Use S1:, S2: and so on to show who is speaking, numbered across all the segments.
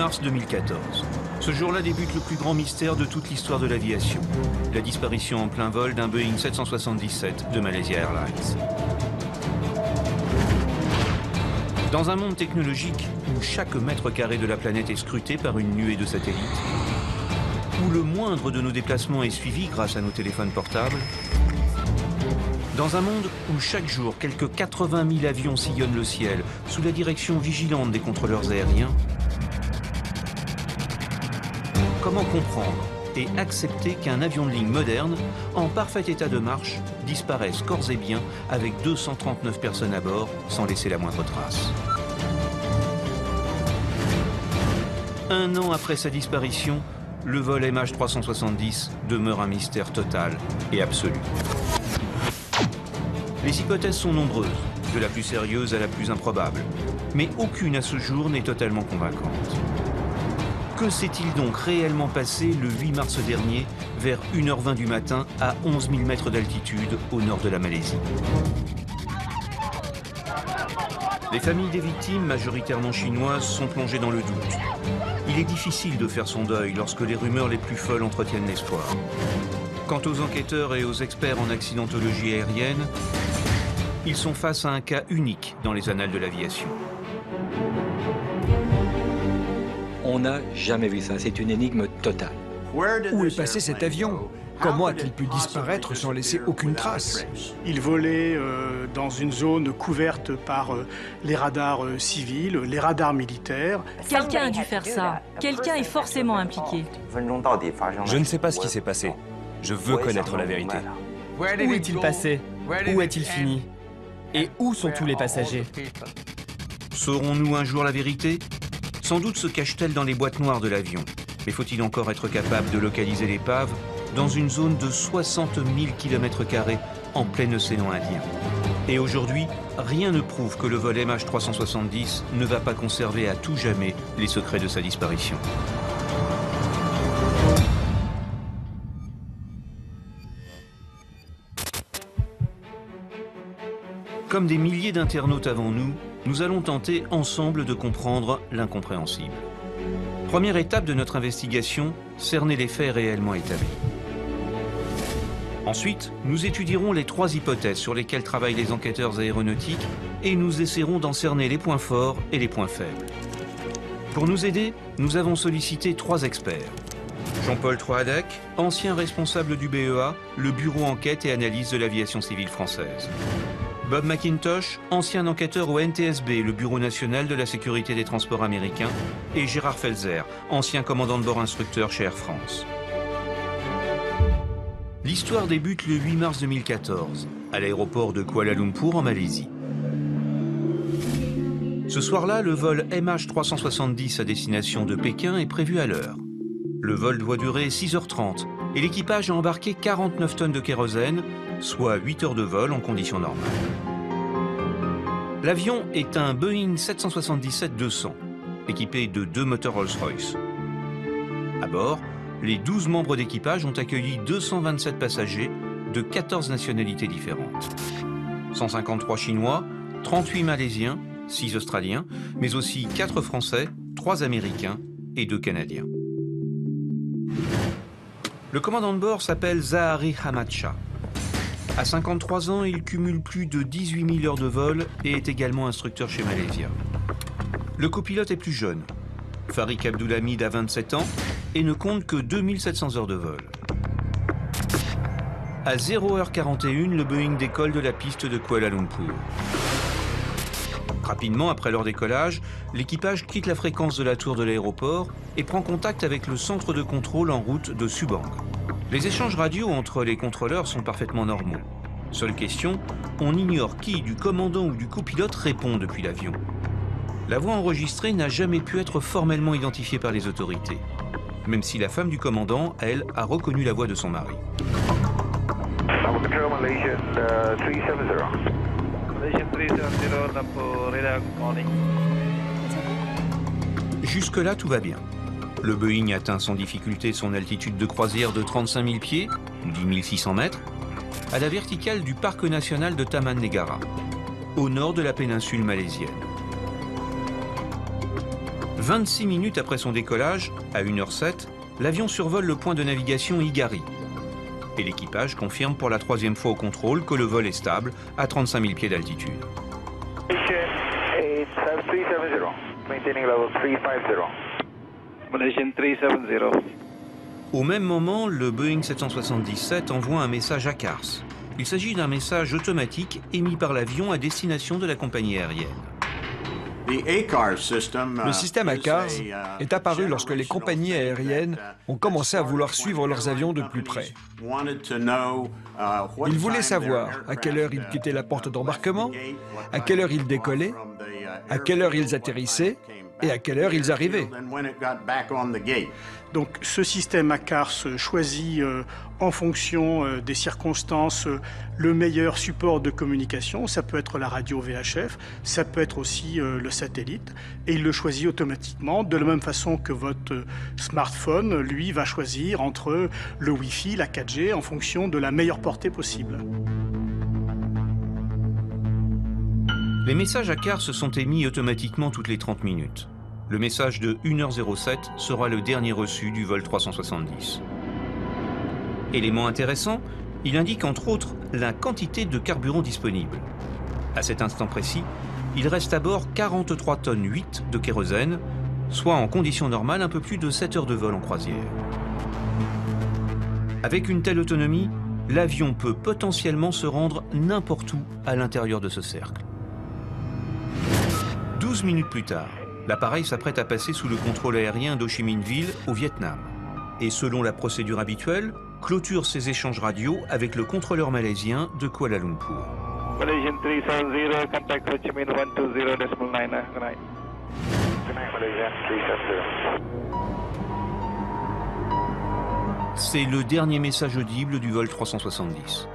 S1: mars 2014. Ce jour-là débute le plus grand mystère de toute l'histoire de l'aviation. La disparition en plein vol d'un Boeing 777 de Malaysia Airlines. Dans un monde technologique où chaque mètre carré de la planète est scruté par une nuée de satellites, où le moindre de nos déplacements est suivi grâce à nos téléphones portables, dans un monde où chaque jour, quelques 80 000 avions sillonnent le ciel sous la direction vigilante des contrôleurs aériens, comment comprendre et accepter qu'un avion de ligne moderne, en parfait état de marche, disparaisse corps et biens avec 239 personnes à bord sans laisser la moindre trace? Un an après sa disparition, le vol MH370 demeure un mystère total et absolu. Les hypothèses sont nombreuses, de la plus sérieuse à la plus improbable, mais aucune à ce jour n'est totalement convaincante. Que s'est-il donc réellement passé le 8 mars dernier, vers 1h20 du matin, à 11 000 mètres d'altitude, au nord de la Malaisie? Les familles des victimes, majoritairement chinoises, sont plongées dans le doute. Il est difficile de faire son deuil lorsque les rumeurs les plus folles entretiennent l'espoir. Quant aux enquêteurs et aux experts en accidentologie aérienne, ils sont face à un cas unique dans les annales de l'aviation.
S2: On n'a jamais vu ça, c'est une énigme totale.
S3: Où est passé cet avion? Comment a-t-il pu disparaître sans laisser aucune trace?
S4: Il volait dans une zone couverte par les radars civils, les radars militaires.
S5: Quelqu'un a dû faire ça. Quelqu'un est forcément impliqué.
S6: Je ne sais pas ce qui s'est passé. Je veux connaître la vérité.
S7: Où est-il passé? Où a-t-il fini? Et où sont tous les passagers?
S1: Saurons-nous un jour la vérité? Sans doute se cache-t-elle dans les boîtes noires de l'avion. Mais faut-il encore être capable de localiser l'épave dans une zone de 60 000 km² en plein océan Indien? Et aujourd'hui, rien ne prouve que le vol MH370 ne va pas conserver à tout jamais les secrets de sa disparition. Comme des milliers d'internautes avant nous, nous allons tenter ensemble de comprendre l'incompréhensible. Première étape de notre investigation, cerner les faits réellement établis. Ensuite, nous étudierons les 3 hypothèses sur lesquelles travaillent les enquêteurs aéronautiques et nous essaierons d'en cerner les points forts et les points faibles. Pour nous aider, nous avons sollicité 3 experts. Jean-Paul Troadec, ancien responsable du BEA, le Bureau Enquête et Analyse de l'Aviation Civile Française. Bob McIntosh, ancien enquêteur au NTSB, le Bureau National de la Sécurité des Transports américains, et Gérard Felzer, ancien commandant de bord instructeur chez Air France. L'histoire débute le 8 mars 2014, à l'aéroport de Kuala Lumpur en Malaisie. Ce soir-là, le vol MH370 à destination de Pékin est prévu à l'heure. Le vol doit durer 6h30 et l'équipage a embarqué 49 tonnes de kérosène, soit 8 heures de vol en conditions normales. L'avion est un Boeing 777-200, équipé de 2 moteurs Rolls-Royce. À bord, les 12 membres d'équipage ont accueilli 227 passagers de 14 nationalités différentes. 153 Chinois, 38 Malaisiens, 6 Australiens, mais aussi 4 Français, 3 Américains et 2 Canadiens. Le commandant de bord s'appelle Zahari Hamad Shah. À 53 ans, il cumule plus de 18 000 heures de vol et est également instructeur chez Malaysia. Le copilote est plus jeune. Farik Abdulhamid a 27 ans et ne compte que 2700 heures de vol. À 0h41, le Boeing décolle de la piste de Kuala Lumpur. Rapidement après leur décollage, l'équipage quitte la fréquence de la tour de l'aéroport et prend contact avec le centre de contrôle en route de Subang. Les échanges radio entre les contrôleurs sont parfaitement normaux. Seule question, on ignore qui, du commandant ou du copilote, répond depuis l'avion. La voix enregistrée n'a jamais pu être formellement identifiée par les autorités, même si la femme du commandant, elle, a reconnu la voix de son mari. Jusque-là, tout va bien. Le Boeing atteint sans difficulté son altitude de croisière de 35 000 pieds, ou 10 600 mètres, à la verticale du parc national de Taman Negara, au nord de la péninsule malaisienne. 26 minutes après son décollage, à 1h07, l'avion survole le point de navigation Higari. Et l'équipage confirme pour la 3e fois au contrôle que le vol est stable à 35 000 pieds d'altitude. Au même moment, le Boeing 777 envoie un message à CARS. Il s'agit d'un message automatique émis par l'avion à destination de la compagnie aérienne.
S3: Le système ACARS est apparu lorsque les compagnies aériennes ont commencé à vouloir suivre leurs avions de plus près. Ils voulaient savoir à quelle heure ils quittaient la porte d'embarquement, à quelle heure ils décollaient, à quelle heure ils atterrissaient et à quelle heure ils arrivaient.
S4: Donc ce système ACARS choisit en fonction des circonstances le meilleur support de communication. Ça peut être la radio VHF, ça peut être aussi le satellite. Et il le choisit automatiquement, de la même façon que votre smartphone, lui, va choisir entre le Wi-Fi, la 4G, en fonction de la meilleure portée possible.
S1: Les messages ACARS sont émis automatiquement toutes les 30 minutes. Le message de 1h07 sera le dernier reçu du vol 370. Élément intéressant, il indique entre autres la quantité de carburant disponible. À cet instant précis, il reste à bord 43 tonnes 8 de kérosène, soit en conditions normales un peu plus de 7 heures de vol en croisière. Avec une telle autonomie, l'avion peut potentiellement se rendre n'importe où à l'intérieur de ce cercle. 12 minutes plus tard, l'appareil s'apprête à passer sous le contrôle aérien d'Ho Chi Minh Ville au Vietnam. Et selon la procédure habituelle, clôture ses échanges radio avec le contrôleur malaisien de Kuala Lumpur.
S8: Malaysian 370, contact Ho Chi Minh 120.9. Good night, Malaysian 370.
S1: C'est le dernier message audible du vol 370.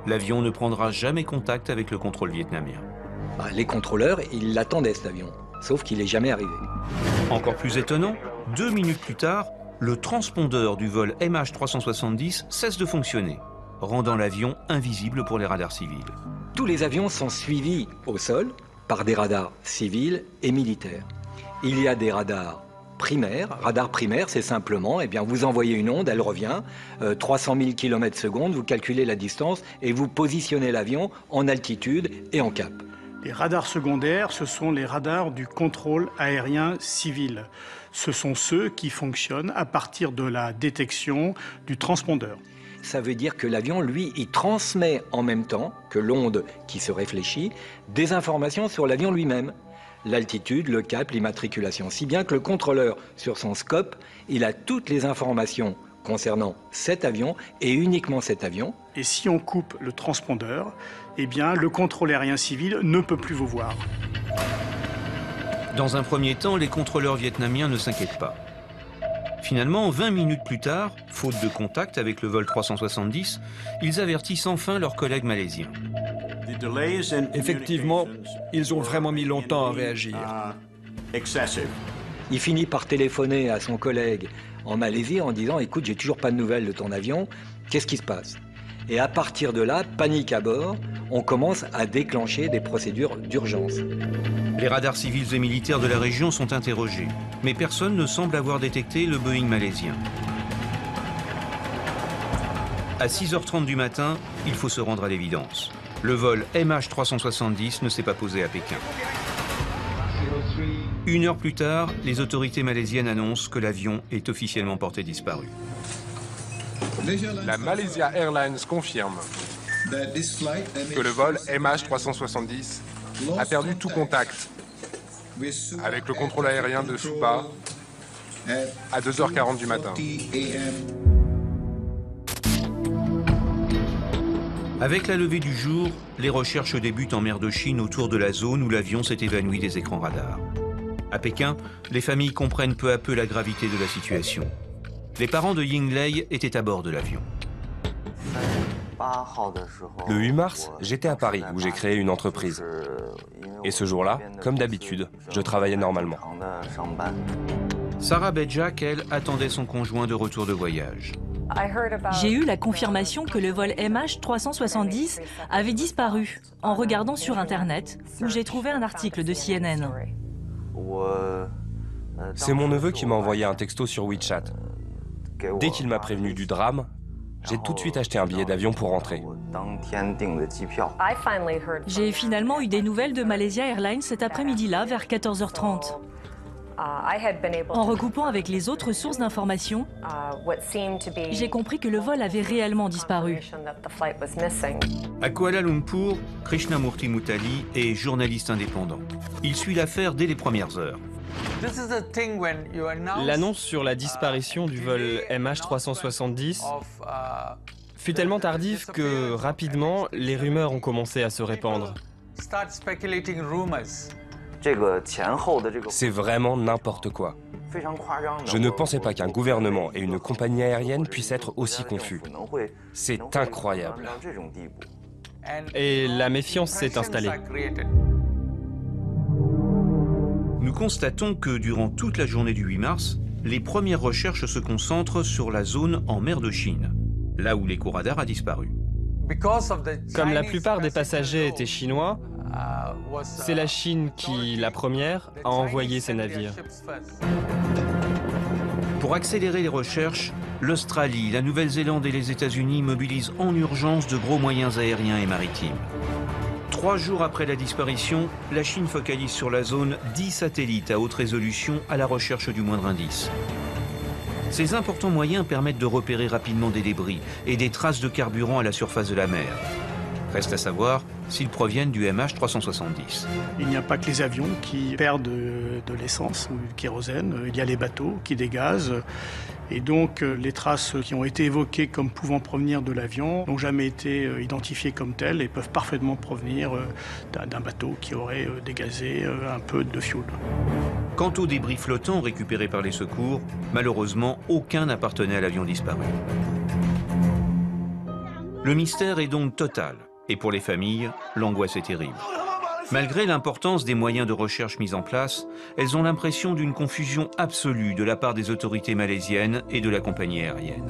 S1: L'avion ne prendra jamais contact avec le contrôle vietnamien.
S2: Les contrôleurs, ils l'attendaient cet avion, sauf qu'il n'est jamais arrivé.
S1: Encore plus étonnant, 2 minutes plus tard, le transpondeur du vol MH370 cesse de fonctionner, rendant l'avion invisible pour les radars civils.
S2: Tous les avions sont suivis au sol par des radars civils et militaires. Il y a des radars primaires. Radar primaire, c'est simplement, vous envoyez une onde, elle revient, 300 000 km/s, vous calculez la distance et vous positionnez l'avion en altitude et en cap.
S4: Les radars secondaires, ce sont les radars du contrôle aérien civil. Ce sont ceux qui fonctionnent à partir de la détection du transpondeur.
S2: Ça veut dire que l'avion, lui, il transmet en même temps que l'onde qui se réfléchit des informations sur l'avion lui-même. L'altitude, le cap, l'immatriculation. Si bien que le contrôleur, sur son scope, il a toutes les informations concernant cet avion et uniquement cet avion.
S4: Et si on coupe le transpondeur, le contrôle aérien civil ne peut plus vous voir.
S1: Dans un premier temps, les contrôleurs vietnamiens ne s'inquiètent pas. Finalement, 20 minutes plus tard, faute de contact avec le vol 370, ils avertissent enfin leurs collègues malaisiens.
S3: Effectivement, ils ont vraiment mis longtemps à réagir.
S2: Il finit par téléphoner à son collègue en Malaisie en disant « Écoute, j'ai toujours pas de nouvelles de ton avion, qu'est-ce qui se passe ?» Et à partir de là, panique à bord, on commence à déclencher des procédures d'urgence.
S1: Les radars civils et militaires de la région sont interrogés, mais personne ne semble avoir détecté le Boeing malaisien. À 6h30 du matin, il faut se rendre à l'évidence. Le vol MH370 ne s'est pas posé à Pékin. 1 heure plus tard, les autorités malaisiennes annoncent que l'avion est officiellement porté disparu.
S9: La Malaysia Airlines confirme que le vol MH370 a perdu tout contact avec le contrôle aérien de Supa à 2h40 du matin.
S1: Avec la levée du jour, les recherches débutent en mer de Chine autour de la zone où l'avion s'est évanoui des écrans radars. À Pékin, les familles comprennent peu à peu la gravité de la situation. Les parents de Ying Lei étaient à bord de l'avion.
S6: Le 8 mars, j'étais à Paris où j'ai créé une entreprise. Et ce jour-là, comme d'habitude, je travaillais normalement.
S1: Sarah Bedjak, elle, attendait son conjoint de retour de voyage.
S5: J'ai eu la confirmation que le vol MH370 avait disparu en regardant sur Internet, où j'ai trouvé un article de CNN.
S6: C'est mon neveu qui m'a envoyé un texto sur WeChat. Dès qu'il m'a prévenu du drame, j'ai tout de suite acheté un billet d'avion pour rentrer.
S5: J'ai finalement eu des nouvelles de Malaysia Airlines cet après-midi-là, vers 14h30. En recoupant avec les autres sources d'informations, j'ai compris que le vol avait réellement disparu.
S1: À Kuala Lumpur, Krishnamurti Mutali est journaliste indépendant. Il suit l'affaire dès les premières heures.
S7: L'annonce sur la disparition du vol MH370 fut tellement tardive que, rapidement, les rumeurs ont commencé à se répandre.
S6: C'est vraiment n'importe quoi. Je ne pensais pas qu'un gouvernement et une compagnie aérienne puissent être aussi confus. C'est incroyable.
S7: Et la méfiance s'est installée.
S1: Nous constatons que durant toute la journée du 8 mars, les premières recherches se concentrent sur la zone en mer de Chine, là où l'écho-radar a disparu.
S7: Comme la plupart des passagers étaient chinois, c'est la Chine qui, la première, a envoyé ses navires.
S1: Pour accélérer les recherches, l'Australie, la Nouvelle-Zélande et les États-Unis mobilisent en urgence de gros moyens aériens et maritimes. 3 jours après la disparition, la Chine focalise sur la zone 10 satellites à haute résolution à la recherche du moindre indice. Ces importants moyens permettent de repérer rapidement des débris et des traces de carburant à la surface de la mer. Reste à savoir s'ils proviennent du MH370.
S4: Il n'y a pas que les avions qui perdent de l'essence ou du kérosène, il y a les bateaux qui dégazent. Et donc les traces qui ont été évoquées comme pouvant provenir de l'avion n'ont jamais été identifiées comme telles et peuvent parfaitement provenir d'un bateau qui aurait dégazé un peu de fioul.
S1: Quant aux débris flottants récupérés par les secours, malheureusement, aucun n'appartenait à l'avion disparu. Le mystère est donc total. Et pour les familles, l'angoisse est terrible. Malgré l'importance des moyens de recherche mis en place, elles ont l'impression d'une confusion absolue de la part des autorités malaisiennes et de la compagnie aérienne.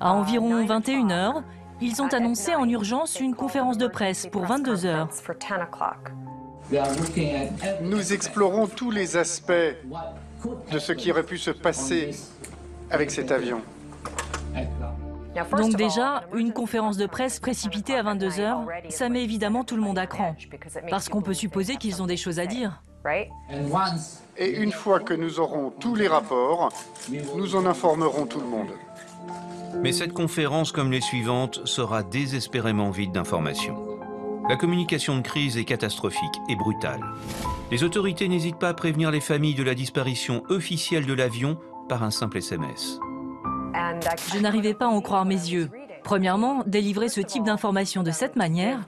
S5: À environ 21h, ils ont annoncé en urgence une conférence de presse pour 22h.
S10: Nous explorons tous les aspects de ce qui aurait pu se passer avec cet avion.
S5: Donc déjà, une conférence de presse précipitée à 22h, ça met évidemment tout le monde à cran. Parce qu'on peut supposer qu'ils ont des choses à dire.
S10: Et une fois que nous aurons tous les rapports, nous en informerons tout le monde.
S1: Mais cette conférence, comme les suivantes, sera désespérément vide d'informations. La communication de crise est catastrophique et brutale. Les autorités n'hésitent pas à prévenir les familles de la disparition officielle de l'avion par un simple SMS.
S5: Je n'arrivais pas à en croire mes yeux. Premièrement, délivrer ce type d'informations de cette manière,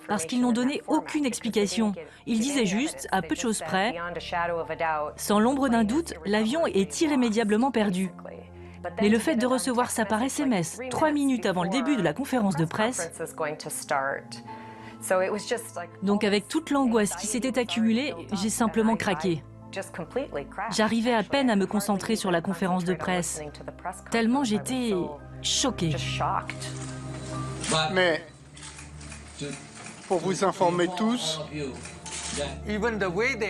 S5: parce qu'ils n'ont donné aucune explication. Ils disaient juste, à peu de choses près, sans l'ombre d'un doute, l'avion est irrémédiablement perdu. Mais le fait de recevoir ça par SMS 3 minutes avant le début de la conférence de presse, donc avec toute l'angoisse qui s'était accumulée, j'ai simplement craqué. J'arrivais à peine à me concentrer sur la conférence de presse, tellement j'étais choquée.
S10: Mais, pour vous informer tous,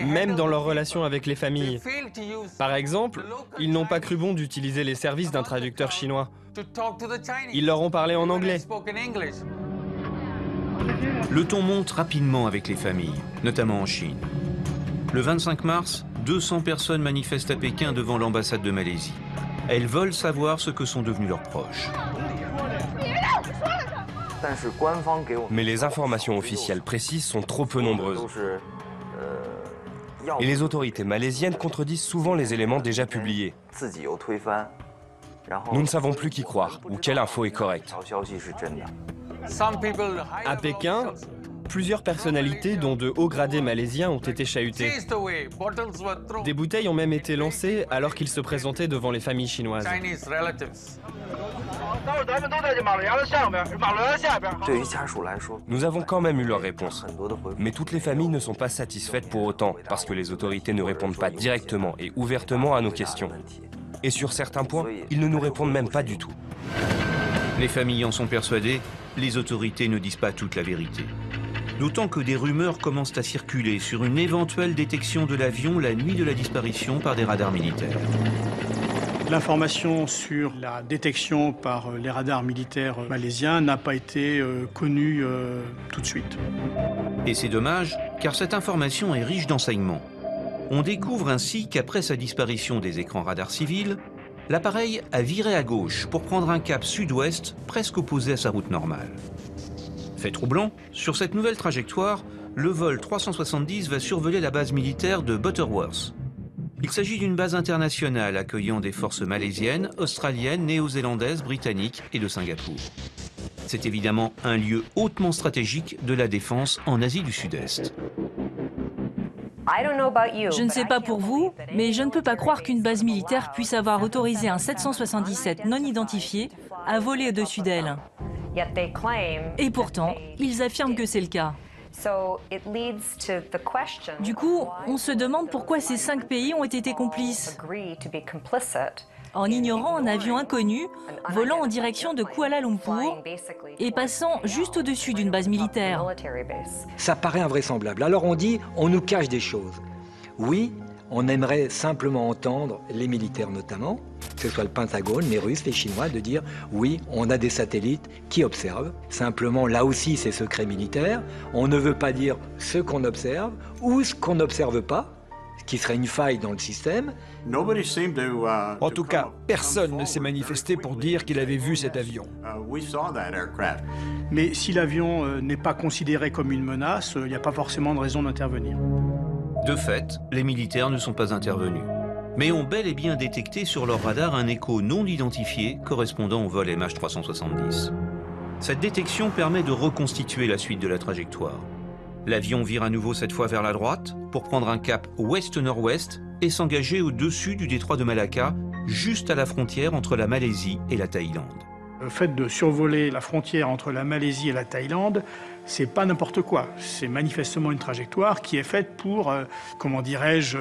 S7: même dans leur relation avec les familles. Par exemple, ils n'ont pas cru bon d'utiliser les services d'un traducteur chinois. Ils leur ont parlé en anglais.
S1: Le ton monte rapidement avec les familles, notamment en Chine. Le 25 mars, 200 personnes manifestent à Pékin devant l'ambassade de Malaisie. Elles veulent savoir ce que sont devenus leurs proches.
S6: Mais les informations officielles précises sont trop peu nombreuses. Et les autorités malaisiennes contredisent souvent les éléments déjà publiés. Nous ne savons plus qui croire ou quelle info est correcte.
S7: À Pékin, plusieurs personnalités, dont de hauts gradés malaisiens, ont été chahutées. Des bouteilles ont même été lancées alors qu'ils se présentaient devant les familles chinoises.
S6: Nous avons quand même eu leur réponse. Mais toutes les familles ne sont pas satisfaites pour autant, parce que les autorités ne répondent pas directement et ouvertement à nos questions. Et sur certains points, ils ne nous répondent même pas du tout.
S1: Les familles en sont persuadées, les autorités ne disent pas toute la vérité. D'autant que des rumeurs commencent à circuler sur une éventuelle détection de l'avion la nuit de la disparition par des radars militaires.
S4: L'information sur la détection par les radars militaires malaisiens n'a pas été connue tout de suite.
S1: Et c'est dommage, car cette information est riche d'enseignements. On découvre ainsi qu'après sa disparition des écrans radars civils, l'appareil a viré à gauche pour prendre un cap sud-ouest presque opposé à sa route normale. Fait troublant, sur cette nouvelle trajectoire, le vol 370 va survoler la base militaire de Butterworth. Il s'agit d'une base internationale accueillant des forces malaisiennes, australiennes, néo-zélandaises, britanniques et de Singapour. C'est évidemment un lieu hautement stratégique de la défense en Asie du Sud-Est.
S5: Je ne sais pas pour vous, mais je ne peux pas croire qu'une base militaire puisse avoir autorisé un 777 non identifié à voler au-dessus d'elle. Et pourtant, ils affirment que c'est le cas. Du coup, on se demande pourquoi ces 5 pays ont été complices, en ignorant un avion inconnu volant en direction de Kuala Lumpur et passant juste au-dessus d'une base militaire.
S2: Ça paraît invraisemblable. Alors on dit, on nous cache des choses. Oui, on aimerait simplement entendre les militaires notamment, que ce soit le Pentagone, les Russes, les Chinois, de dire oui, on a des satellites qui observent. Simplement, là aussi, c'est secret militaire. On ne veut pas dire ce qu'on observe ou ce qu'on n'observe pas, ce qui serait une faille dans le système.
S3: En tout cas, personne ne s'est manifesté pour dire qu'il avait vu cet avion.
S4: Mais si l'avion n'est pas considéré comme une menace, il n'y a pas forcément de raison d'intervenir.
S1: De fait, les militaires ne sont pas intervenus, mais ont bel et bien détecté sur leur radar un écho non identifié correspondant au vol MH370. Cette détection permet de reconstituer la suite de la trajectoire. L'avion vire à nouveau cette fois vers la droite pour prendre un cap ouest-nord-ouest et s'engager au-dessus du détroit de Malacca, juste à la frontière entre la Malaisie et la Thaïlande.
S4: Le fait de survoler la frontière entre la Malaisie et la Thaïlande, c'est pas n'importe quoi. C'est manifestement une trajectoire qui est faite pour, comment dirais-je,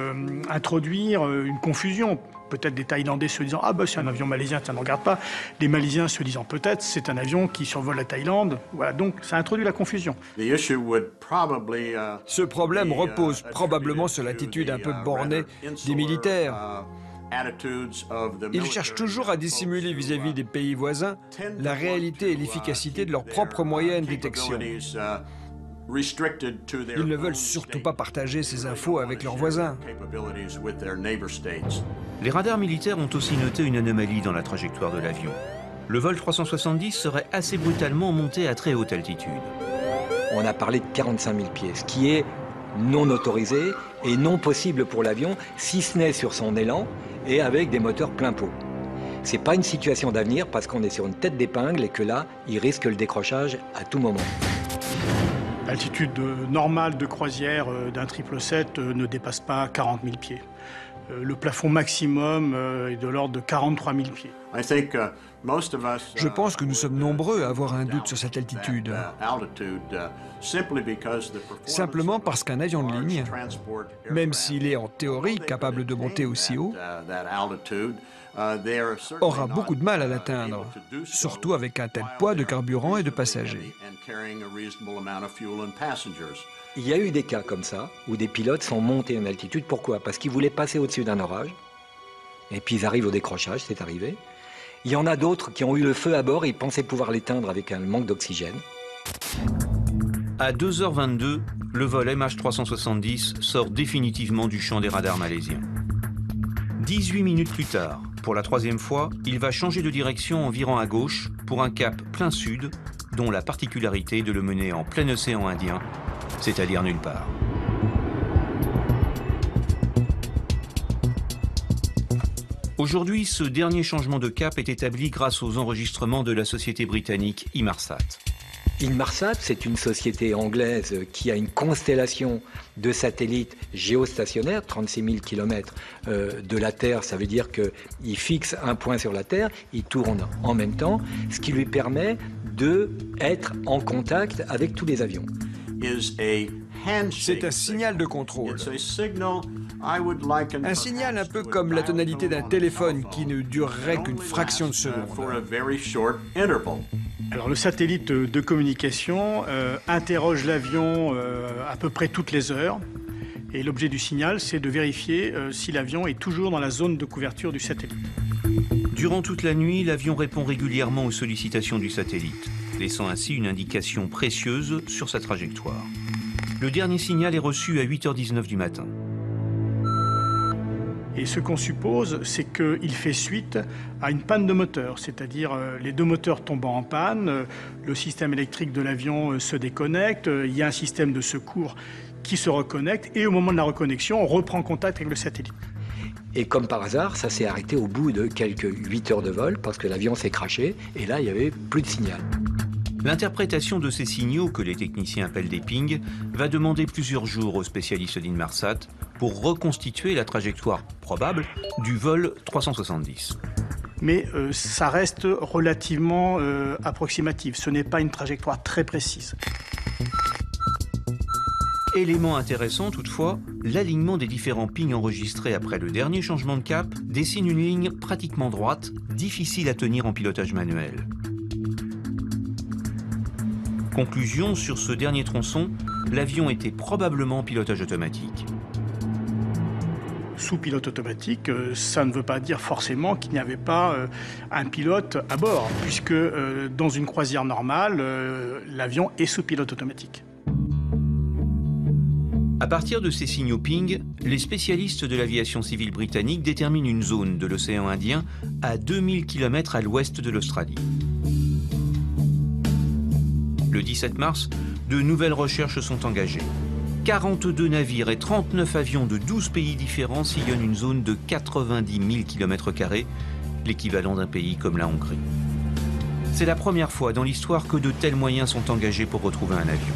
S4: introduire une confusion. Peut-être des Thaïlandais se disant « Ah ben c'est un avion malaisien, tiens, ne regarde pas ». Les Malaisiens se disant peut-être c'est un avion qui survole la Thaïlande. Voilà, donc ça introduit la confusion.
S3: Ce problème repose probablement sur l'attitude un peu bornée des militaires. Ils cherchent toujours à dissimuler vis-à-vis des pays voisins la réalité et l'efficacité de leurs propres moyens de détection. Ils ne veulent surtout pas partager ces infos avec leurs voisins.
S1: Les radars militaires ont aussi noté une anomalie dans la trajectoire de l'avion. Le vol 370 serait assez brutalement monté à très haute altitude.
S2: On a parlé de 45 000 pieds, ce qui est non autorisé et non possible pour l'avion, si ce n'est sur son élan et avec des moteurs plein pot. C'est pas une situation d'avenir parce qu'on est sur une tête d'épingle et que là, il risque le décrochage à tout moment.
S4: L'altitude normale de croisière d'un 777 ne dépasse pas 40 000 pieds. Le plafond maximum est de l'ordre de 43 000 pieds.
S3: Je pense que nous sommes nombreux à avoir un doute sur cette altitude. Simplement parce qu'un avion de ligne, même s'il est en théorie capable de monter aussi haut, aura beaucoup de mal à l'atteindre, surtout avec un tel poids de carburant et de passagers.
S2: Il y a eu des cas comme ça, où des pilotes sont montés en altitude. Pourquoi? Parce qu'ils voulaient passer au-dessus d'un orage, et puis ils arrivent au décrochage, c'est arrivé. Il y en a d'autres qui ont eu le feu à bord et ils pensaient pouvoir l'éteindre avec un manque d'oxygène.
S1: À 2h22, le vol MH370 sort définitivement du champ des radars malaisiens. 18 minutes plus tard, pour la 3e fois, il va changer de direction en virant à gauche pour un cap plein sud, dont la particularité de le mener en plein océan Indien, c'est-à-dire nulle part. Aujourd'hui, ce dernier changement de cap est établi grâce aux enregistrements de la société britannique Inmarsat.
S2: Inmarsat, c'est une société anglaise qui a une constellation de satellites géostationnaires, 36 000 km de la Terre. Ça veut dire qu'il fixe un point sur la Terre, il tourne en même temps, ce qui lui permet d'être en contact avec tous les avions.
S3: C'est un signal de contrôle. Un signal un peu comme la tonalité d'un téléphone qui ne durerait qu'une fraction de seconde.
S4: Alors le satellite de communication interroge l'avion à peu près toutes les heures. Et l'objet du signal, c'est de vérifier si l'avion est toujours dans la zone de couverture du satellite.
S1: Durant toute la nuit, l'avion répond régulièrement aux sollicitations du satellite, laissant ainsi une indication précieuse sur sa trajectoire. Le dernier signal est reçu à 8h19 du matin.
S4: Et ce qu'on suppose, c'est qu'il fait suite à une panne de moteur, c'est-à-dire les deux moteurs tombant en panne, le système électrique de l'avion se déconnecte, il y a un système de secours qui se reconnecte, et au moment de la reconnexion, on reprend contact avec le satellite.
S2: Et comme par hasard, ça s'est arrêté au bout de quelques 8 heures de vol, parce que l'avion s'est crashé, et là, il n'y avait plus de signal.
S1: L'interprétation de ces signaux, que les techniciens appellent des pings, va demander plusieurs jours aux spécialistes d'Inmarsat pour reconstituer la trajectoire probable du vol 370.
S4: Mais ça reste relativement approximatif, ce n'est pas une trajectoire très précise.
S1: Élément intéressant toutefois, l'alignement des différents pings enregistrés après le dernier changement de cap dessine une ligne pratiquement droite, difficile à tenir en pilotage manuel. Conclusion, sur ce dernier tronçon, l'avion était probablement en pilotage automatique.
S4: Sous pilote automatique, ça ne veut pas dire forcément qu'il n'y avait pas un pilote à bord, puisque dans une croisière normale, l'avion est sous pilote automatique.
S1: À partir de ces signaux ping, les spécialistes de l'aviation civile britannique déterminent une zone de l'océan Indien à 2000 km à l'ouest de l'Australie. Le 17 mars, de nouvelles recherches sont engagées. 42 navires et 39 avions de 12 pays différents sillonnent une zone de 90 000 km², l'équivalent d'un pays comme la Hongrie. C'est la première fois dans l'histoire que de tels moyens sont engagés pour retrouver un avion.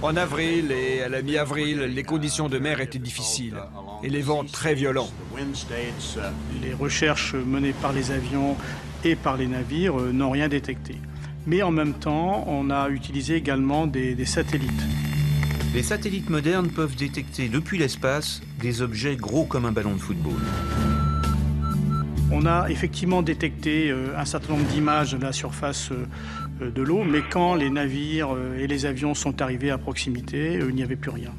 S3: En avril et à la mi-avril, les conditions de mer étaient difficiles et les vents très violents.
S4: Les recherches menées par les avions et par les navires n'ont rien détecté. Mais en même temps, on a utilisé également des satellites.
S1: Les satellites modernes peuvent détecter depuis l'espace des objets gros comme un ballon de football.
S4: On a effectivement détecté un certain nombre d'images de la surface de l'eau, mais quand les navires et les avions sont arrivés à proximité, il n'y avait plus rien.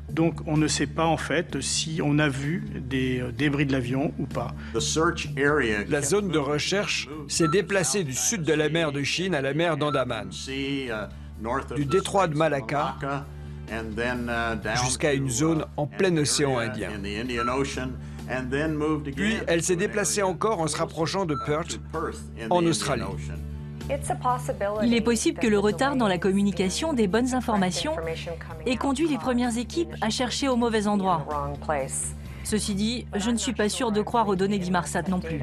S4: Donc on ne sait pas en fait si on a vu des débris de l'avion ou pas.
S3: La zone de recherche s'est déplacée du sud de la mer de Chine à la mer d'Andaman, du détroit de Malacca jusqu'à une zone en plein océan Indien. Puis elle s'est déplacée encore en se rapprochant de Perth, en Australie.
S5: Il est possible que le retard dans la communication des bonnes informations ait conduit les premières équipes à chercher au mauvais endroit. Ceci dit, je ne suis pas sûr de croire aux données d'Inmarsat non plus.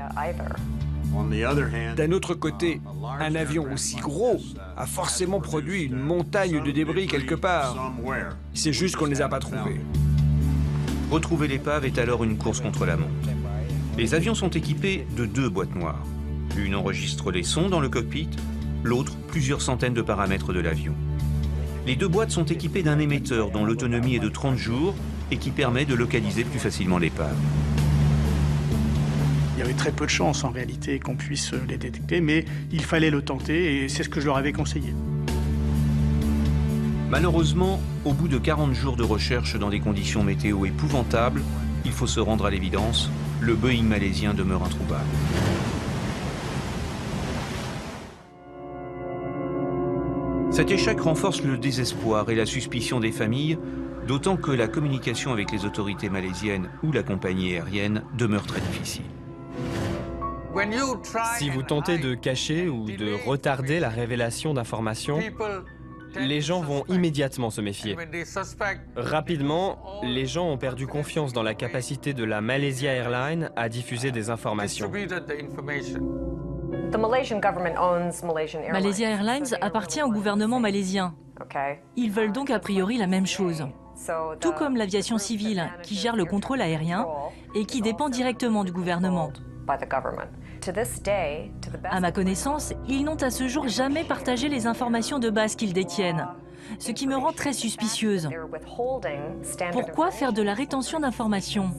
S3: D'un autre côté, un avion aussi gros a forcément produit une montagne de débris quelque part. C'est juste qu'on ne les a pas trouvés.
S1: Retrouver l'épave est alors une course contre la montre. Les avions sont équipés de 2 boîtes noires. Une enregistre les sons dans le cockpit, l'autre plusieurs centaines de paramètres de l'avion. Les 2 boîtes sont équipées d'un émetteur dont l'autonomie est de 30 jours et qui permet de localiser plus facilement l'épave.
S4: Il y avait très peu de chances en réalité qu'on puisse les détecter, mais il fallait le tenter et c'est ce que je leur avais conseillé.
S1: Malheureusement, au bout de 40 jours de recherche dans des conditions météo épouvantables, il faut se rendre à l'évidence, le Boeing malaisien demeure introuvable. Cet échec renforce le désespoir et la suspicion des familles, d'autant que la communication avec les autorités malaisiennes ou la compagnie aérienne demeure très difficile.
S7: Si vous tentez de cacher ou de retarder la révélation d'informations, les gens vont immédiatement se méfier. Rapidement, les gens ont perdu confiance dans la capacité de la Malaysia Airlines à diffuser des informations.
S5: Malaysia Airlines appartient au gouvernement malaisien. Ils veulent donc a priori la même chose. Tout comme l'aviation civile, qui gère le contrôle aérien et qui dépend directement du gouvernement. À ma connaissance, ils n'ont à ce jour jamais partagé les informations de base qu'ils détiennent, ce qui me rend très suspicieuse. Pourquoi faire de la rétention d'informations ?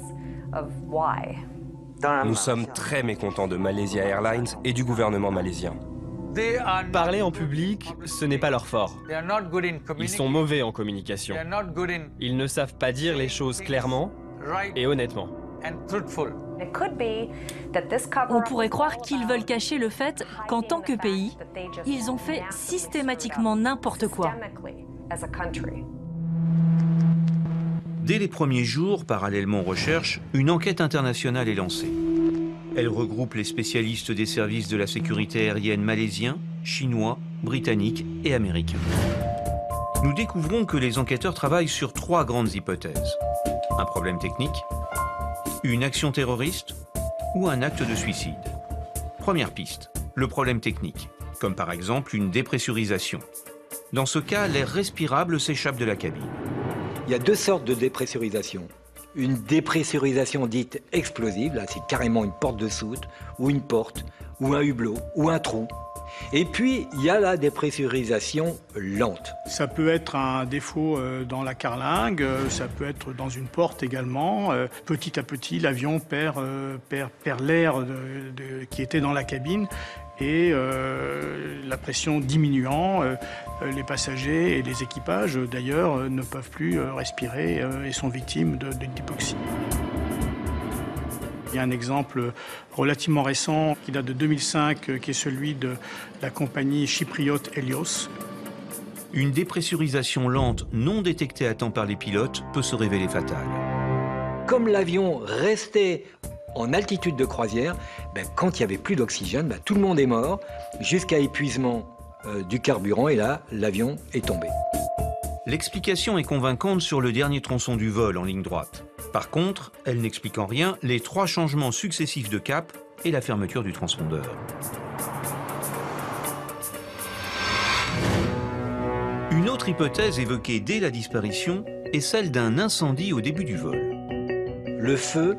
S6: Nous sommes très mécontents de Malaysia Airlines et du gouvernement malaisien.
S7: Parler en public, ce n'est pas leur fort. Ils sont mauvais en communication. Ils ne savent pas dire les choses clairement et honnêtement.
S5: On pourrait croire qu'ils veulent cacher le fait qu'en tant que pays, ils ont fait systématiquement n'importe quoi.
S1: Dès les premiers jours, parallèlement aux recherches, une enquête internationale est lancée. Elle regroupe les spécialistes des services de la sécurité aérienne malaisiens, chinois, britanniques et américains. Nous découvrons que les enquêteurs travaillent sur 3 grandes hypothèses. Un problème technique, une action terroriste ou un acte de suicide. Première piste, le problème technique, comme par exemple une dépressurisation. Dans ce cas, l'air respirable s'échappe de la cabine.
S2: Il y a 2 sortes de dépressurisation. Une dépressurisation dite explosive, là c'est carrément une porte de soute, ou une porte, ou un hublot, ou un trou. Et puis, il y a la dépressurisation lente.
S4: Ça peut être un défaut dans la carlingue, ça peut être dans une porte également. Petit à petit, l'avion perd l'air qui était dans la cabine. Et la pression diminuant, les passagers et les équipages, d'ailleurs, ne peuvent plus respirer et sont victimes d'hypoxie. Il y a un exemple relativement récent qui date de 2005, qui est celui de la compagnie chypriote Helios.
S1: Une dépressurisation lente non détectée à temps par les pilotes peut se révéler fatale.
S2: Comme l'avion restait en altitude de croisière, quand il n'y avait plus d'oxygène, tout le monde est mort, jusqu'à épuisement du carburant, et là, l'avion est tombé.
S1: L'explication est convaincante sur le dernier tronçon du vol en ligne droite. Par contre, elle n'explique en rien les 3 changements successifs de cap et la fermeture du transpondeur. Une autre hypothèse évoquée dès la disparition est celle d'un incendie au début du vol.
S2: Le feu,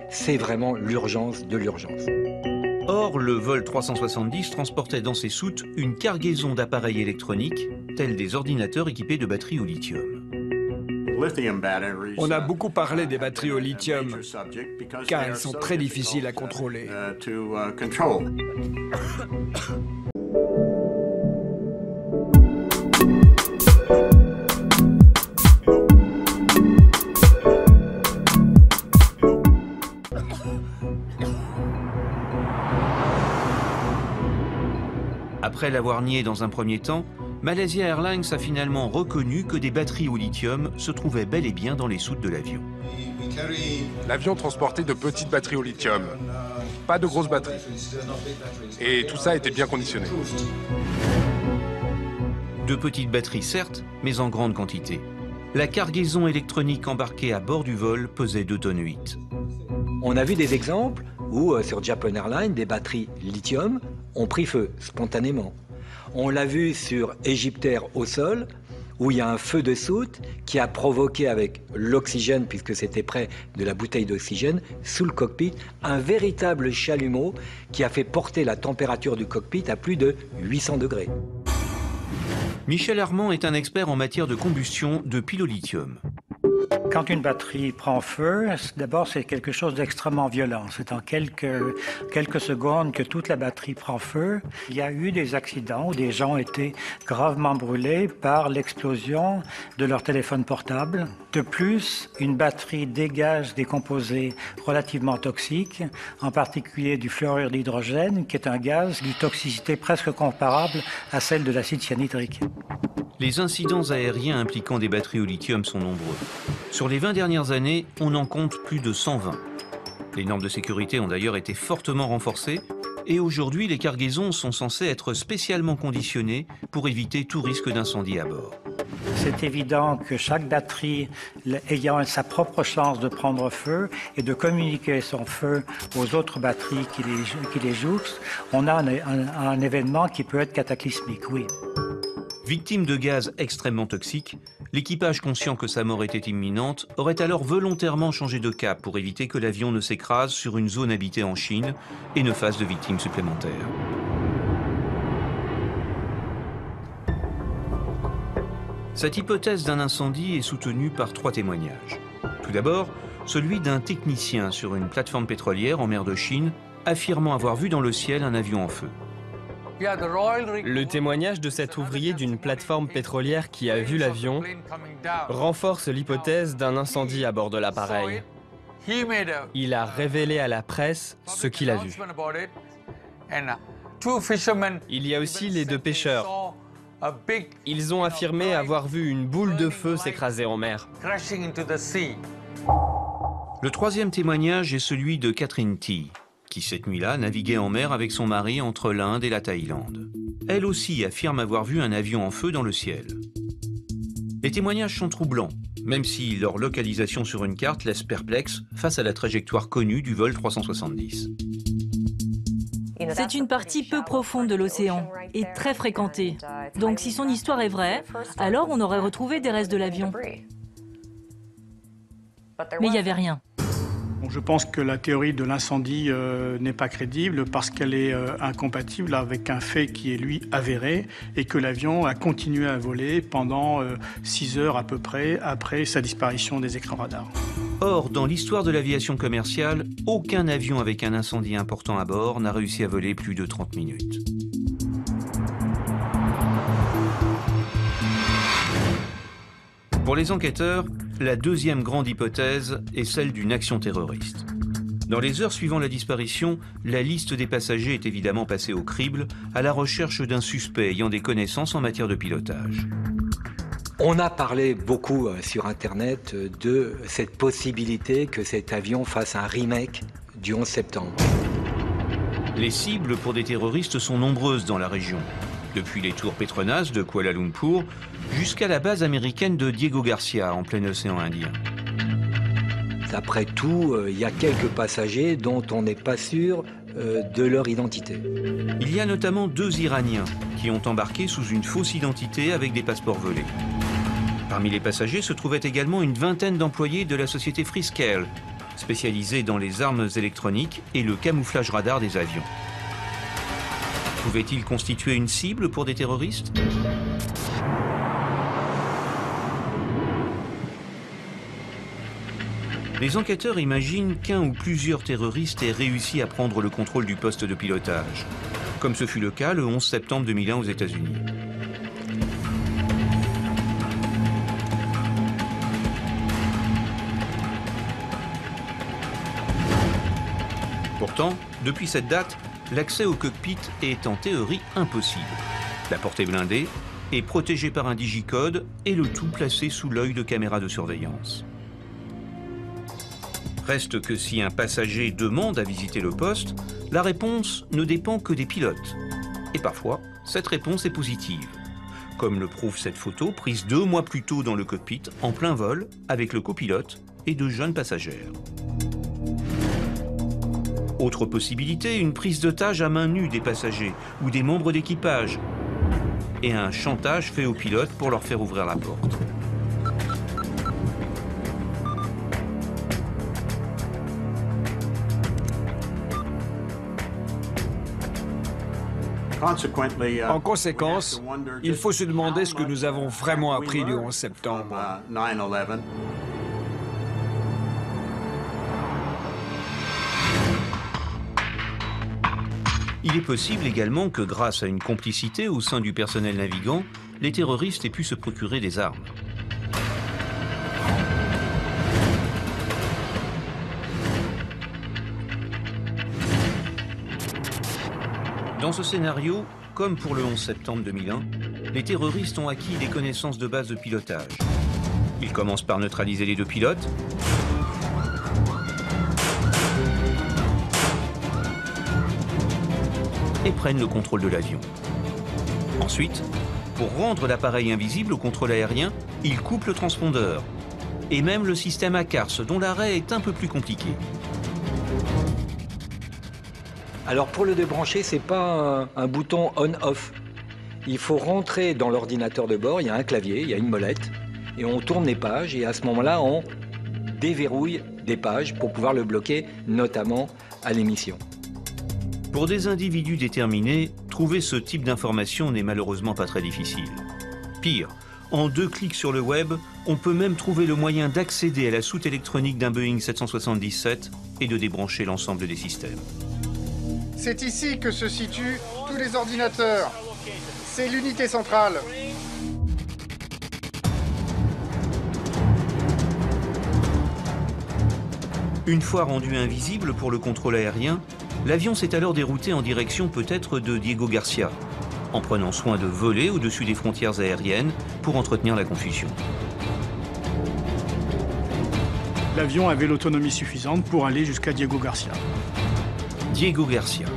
S2: c'est vraiment l'urgence de l'urgence.
S1: Or, le vol 370 transportait dans ses soutes une cargaison d'appareils électroniques, tels des ordinateurs équipés de batteries au lithium.
S3: On a beaucoup parlé des batteries au lithium, car elles sont très difficiles à contrôler.
S1: Après l'avoir nié dans un premier temps, Malaysia Airlines a finalement reconnu que des batteries au lithium se trouvaient bel et bien dans les soutes de l'avion.
S9: L'avion transportait de petites batteries au lithium, pas de grosses batteries. Et tout ça était bien conditionné.
S1: De petites batteries certes, mais en grande quantité. La cargaison électronique embarquée à bord du vol pesait 2,8 tonnes.
S2: On a vu des exemples où, sur Japan Airlines, des batteries lithium ont pris feu spontanément. On l'a vu sur Egyptair au sol, où il y a un feu de soute qui a provoqué avec l'oxygène, puisque c'était près de la bouteille d'oxygène, sous le cockpit, un véritable chalumeau qui a fait porter la température du cockpit à plus de 800 degrés.
S1: Michel Armand est un expert en matière de combustion de piles au lithium.
S11: Quand une batterie prend feu, d'abord c'est quelque chose d'extrêmement violent. C'est en quelques secondes que toute la batterie prend feu. Il y a eu des accidents où des gens étaient gravement brûlés par l'explosion de leur téléphone portable. De plus, une batterie dégage des composés relativement toxiques, en particulier du fluorure d'hydrogène, qui est un gaz d'une toxicité presque comparable à celle de l'acide cyanhydrique.
S1: Les incidents aériens impliquant des batteries au lithium sont nombreux. Sur les 20 dernières années, on en compte plus de 120. Les normes de sécurité ont d'ailleurs été fortement renforcées et aujourd'hui, les cargaisons sont censées être spécialement conditionnées pour éviter tout risque d'incendie à bord.
S11: C'est évident que chaque batterie ayant sa propre chance de prendre feu et de communiquer son feu aux autres batteries qui les jouxtent, on a un événement qui peut être cataclysmique, oui.
S1: Victime de gaz extrêmement toxiques, l'équipage, conscient que sa mort était imminente, aurait alors volontairement changé de cap pour éviter que l'avion ne s'écrase sur une zone habitée en Chine et ne fasse de victimes supplémentaires. Cette hypothèse d'un incendie est soutenue par 3 témoignages. Tout d'abord, celui d'un technicien sur une plateforme pétrolière en mer de Chine, affirmant avoir vu dans le ciel un avion en feu.
S7: Le témoignage de cet ouvrier d'une plateforme pétrolière qui a vu l'avion renforce l'hypothèse d'un incendie à bord de l'appareil. Il a révélé à la presse ce qu'il a vu. Il y a aussi les 2 pêcheurs. Ils ont affirmé avoir vu une boule de feu s'écraser en mer.
S1: Le 3e témoignage est celui de Catherine T, qui cette nuit-là naviguait en mer avec son mari entre l'Inde et la Thaïlande. Elle aussi affirme avoir vu un avion en feu dans le ciel. Les témoignages sont troublants, même si leur localisation sur une carte laisse perplexe face à la trajectoire connue du vol 370.
S5: C'est une partie peu profonde de l'océan et très fréquentée. Donc si son histoire est vraie, alors on aurait retrouvé des restes de l'avion. Mais il n'y avait rien.
S4: Je pense que la théorie de l'incendie n'est pas crédible parce qu'elle est incompatible avec un fait qui est, lui, avéré et que l'avion a continué à voler pendant 6 heures à peu près après sa disparition des écrans radars.
S1: Or, dans l'histoire de l'aviation commerciale, aucun avion avec un incendie important à bord n'a réussi à voler plus de 30 minutes. Pour les enquêteurs, la 2e grande hypothèse est celle d'une action terroriste. Dans les heures suivant la disparition, la liste des passagers est évidemment passée au crible à la recherche d'un suspect ayant des connaissances en matière de pilotage.
S2: On a parlé beaucoup sur Internet de cette possibilité que cet avion fasse un remake du 11 septembre.
S1: Les cibles pour des terroristes sont nombreuses dans la région, depuis les tours Petronas de Kuala Lumpur jusqu'à la base américaine de Diego Garcia en plein océan Indien.
S2: Après tout, il y a quelques passagers dont on n'est pas sûr de leur identité.
S1: Il y a notamment 2 Iraniens qui ont embarqué sous une fausse identité avec des passeports volés. Parmi les passagers se trouvait également une vingtaine d'employés de la société Freescale, spécialisée dans les armes électroniques et le camouflage radar des avions. Pouvait-il constituer une cible pour des terroristes ? Les enquêteurs imaginent qu'un ou plusieurs terroristes aient réussi à prendre le contrôle du poste de pilotage, comme ce fut le cas le 11 septembre 2001 aux États-Unis. Pourtant, depuis cette date, l'accès au cockpit est en théorie impossible. La porte est blindée, est protégée par un digicode et le tout placé sous l'œil de caméras de surveillance. Reste que si un passager demande à visiter le poste, la réponse ne dépend que des pilotes. Et parfois, cette réponse est positive, comme le prouve cette photo prise 2 mois plus tôt dans le cockpit, en plein vol, avec le copilote et 2 jeunes passagères. Autre possibilité, une prise d'otage à main nue des passagers ou des membres d'équipage et un chantage fait aux pilotes pour leur faire ouvrir la porte.
S3: En conséquence, il faut se demander ce que nous avons vraiment appris du 11 septembre.
S1: Il est possible également que grâce à une complicité au sein du personnel navigant, les terroristes aient pu se procurer des armes. Dans ce scénario, comme pour le 11 septembre 2001, les terroristes ont acquis des connaissances de base de pilotage. Ils commencent par neutraliser les 2 pilotes, et prennent le contrôle de l'avion. Ensuite, pour rendre l'appareil invisible au contrôle aérien, ils coupent le transpondeur, et même le système ACARS, dont l'arrêt est un peu plus compliqué.
S2: Alors pour le débrancher, c'est pas un bouton on-off. Il faut rentrer dans l'ordinateur de bord, il y a un clavier, il y a une molette, et on tourne les pages, et à ce moment-là, on déverrouille des pages pour pouvoir le bloquer, notamment à l'émission.
S1: Pour des individus déterminés, trouver ce type d'information n'est malheureusement pas très difficile. Pire, en 2 clics sur le web, On peut même trouver le moyen d'accéder à la soute électronique d'un Boeing 777 et de débrancher l'ensemble des systèmes.
S10: C'est ici que se situent tous les ordinateurs. C'est l'unité centrale.
S1: Une fois rendu invisible pour le contrôle aérien, l'avion s'est alors dérouté en direction peut-être de Diego Garcia, en prenant soin de voler au-dessus des frontières aériennes pour entretenir la confusion.
S4: L'avion avait l'autonomie suffisante pour aller jusqu'à Diego Garcia.
S1: Diego Garcia,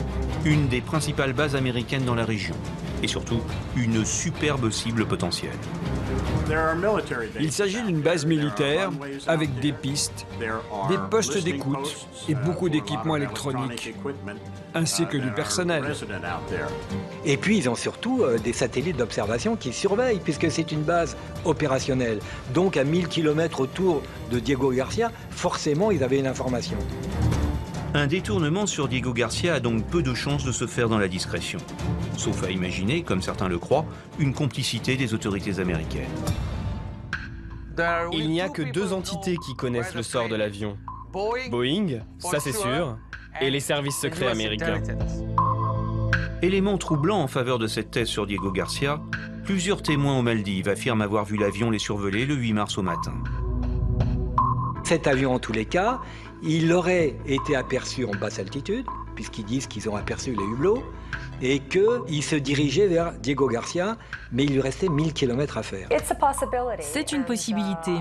S1: une des principales bases américaines dans la région, et surtout une superbe cible potentielle.
S3: Il s'agit d'une base militaire avec des pistes, des postes d'écoute et beaucoup d'équipements électroniques, ainsi que du personnel.
S2: Et puis ils ont surtout des satellites d'observation qui surveillent, puisque c'est une base opérationnelle. Donc à 1000 km autour de Diego Garcia, forcément ils avaient une information.
S1: Un détournement sur Diego Garcia a donc peu de chances de se faire dans la discrétion. Sauf à imaginer, comme certains le croient, une complicité des autorités américaines.
S7: Il n'y a que deux entités qui connaissent le sort de l'avion. Boeing, ça c'est sûr, et les services secrets américains.
S1: Élément troublant en faveur de cette thèse sur Diego Garcia, plusieurs témoins aux Maldives affirment avoir vu l'avion les survoler le 8 mars au matin.
S2: Cet avion, en tous les cas, il aurait été aperçu en basse altitude, puisqu'ils disent qu'ils ont aperçu les hublots, et qu'il se dirigeait vers Diego Garcia, mais il lui restait 1000 km à faire.
S5: C'est une possibilité.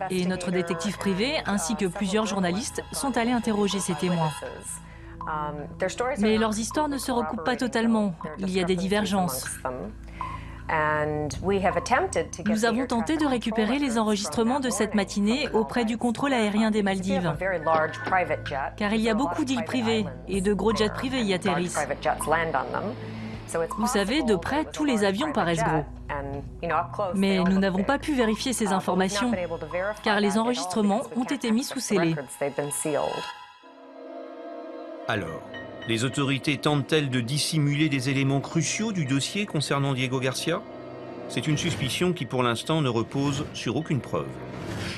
S5: Et notre détective privé, ainsi que plusieurs journalistes, sont allés interroger ces témoins. Mais leurs histoires ne se recoupent pas totalement. Il y a des divergences. Nous avons tenté de récupérer les enregistrements de cette matinée auprès du contrôle aérien des Maldives, car il y a beaucoup d'îles privées et de gros jets privés y atterrissent. Vous savez, de près, tous les avions paraissent gros. Mais nous n'avons pas pu vérifier ces informations, car les enregistrements ont été mis sous scellé.
S1: Alors, les autorités tentent-elles de dissimuler des éléments cruciaux du dossier concernant Diego Garcia? C'est une suspicion qui, pour l'instant, ne repose sur aucune preuve.